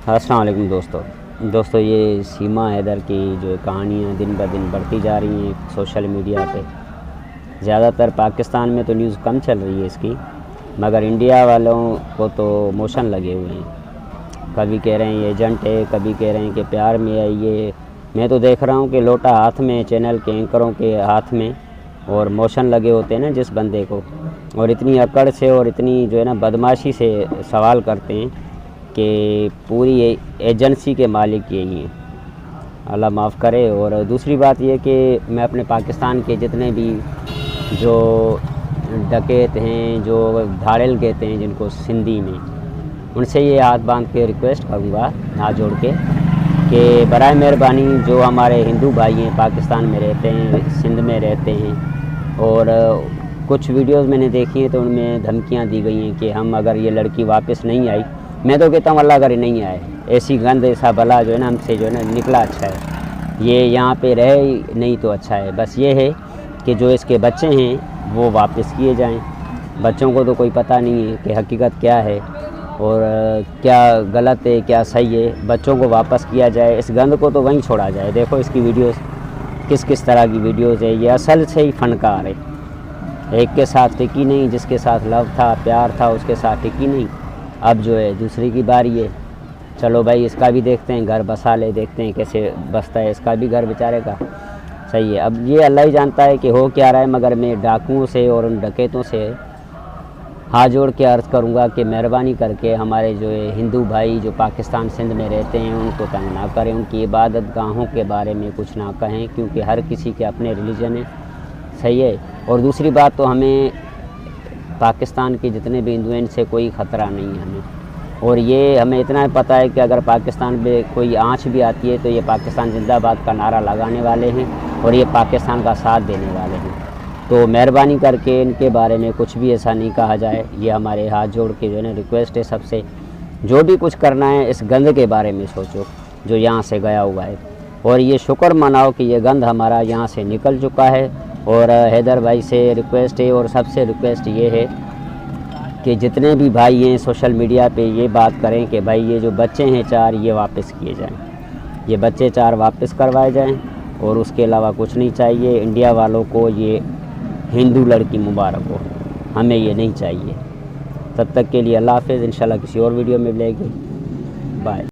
अस्सलाम वालेकुम दोस्तों ये सीमा हैदर की जो कहानियाँ दिन ब दिन बढ़ती जा रही हैं सोशल मीडिया पे। ज़्यादातर पाकिस्तान में तो न्यूज़ कम चल रही है इसकी, मगर इंडिया वालों को तो मोशन लगे हुए हैं। कभी कह रहे हैं ये एजेंट है, कभी कह रहे हैं कि प्यार में है ये। मैं तो देख रहा हूँ कि लोटा हाथ में, चैनल के एंकरों के हाथ में, और मोशन लगे होते हैं ना जिस बंदे को, और इतनी अकड़ से और इतनी जो है ना बदमाशी से सवाल करते हैं कि पूरी एजेंसी के मालिक यही हैं। अल्लाह माफ़ करे। और दूसरी बात यह कि मैं अपने पाकिस्तान के जितने भी जो डकैत हैं, जो धाड़ेल कहते हैं जिनको सिंधी में, उनसे ये हाथ बांध के रिक्वेस्ट करूँगा हाथ जोड़ के कि बराए मेहरबानी जो हमारे हिंदू भाई हैं पाकिस्तान में रहते हैं, सिंध में रहते हैं, और कुछ वीडियोस मैंने देखी हैं तो उनमें धमकियां दी गई हैं कि हम अगर ये लड़की वापस नहीं आई, मैं तो कहता हूँ अल्लाह अगर नहीं आए, ऐसी गंद ऐसा भला जो है ना हमसे जो है ना निकला अच्छा है, ये यहाँ पे रहे नहीं तो अच्छा है। बस ये है कि जो इसके बच्चे हैं वो वापस किए जाएं। बच्चों को तो कोई पता नहीं है कि हकीकत क्या है और क्या गलत है क्या सही है। बच्चों को वापस किया जाए, इस गंद को तो वहीं छोड़ा जाए। देखो इसकी वीडियोस किस तरह की वीडियोस है, ये असल से ही फनकार है। एक के साथ टिकी नहीं, जिसके साथ लव था, प्यार था, उसके साथ टिकी नहीं। अब जो है दूसरी की बारी है। चलो भाई इसका भी देखते हैं, घर बसा ले, देखते हैं कैसे बसता है इसका भी घर बेचारे का। सही है, अब ये अल्लाह ही जानता है कि हो क्या रहा है, मगर मैं डाकुओं से और उन डकैतों से हाथ जोड़ के अर्ज़ करूँगा कि मेहरबानी करके हमारे जो है हिंदू भाई जो पाकिस्तान सिंध में रहते हैं उनको तंग ना करें, उनकी इबादत गाहों के बारे में कुछ ना कहें, क्योंकि हर किसी के अपने रिलीजन है। सही है। और दूसरी बात तो हमें पाकिस्तान के जितने भी हिंदू हैं इनसे कोई ख़तरा नहीं है हमें, और ये हमें इतना पता है कि अगर पाकिस्तान में कोई आँच भी आती है तो ये पाकिस्तान जिंदाबाद का नारा लगाने वाले हैं और ये पाकिस्तान का साथ देने वाले हैं। तो मेहरबानी करके इनके बारे में कुछ भी ऐसा नहीं कहा जाए। ये हमारे हाथ जोड़ के जो है ना रिक्वेस्ट है सबसे, जो भी कुछ करना है इस गंद के बारे में सोचो जो यहाँ से गया हुआ है, और ये शुक्र मनाओ कि ये गंद हमारा यहाँ से निकल चुका है। और हैदर भाई से रिक्वेस्ट है और सबसे रिक्वेस्ट ये है कि जितने भी भाई हैं सोशल मीडिया पे ये बात करें कि भाई ये जो बच्चे हैं 4 ये वापस किए जाएं, ये बच्चे 4 वापस करवाए जाएं, और उसके अलावा कुछ नहीं चाहिए। इंडिया वालों को ये हिंदू लड़की मुबारक हो, हमें ये नहीं चाहिए। तब तक के लिए अल्लाह हाफ़िज़। इंशाल्लाह किसी और वीडियो में मिलेगी। बाय।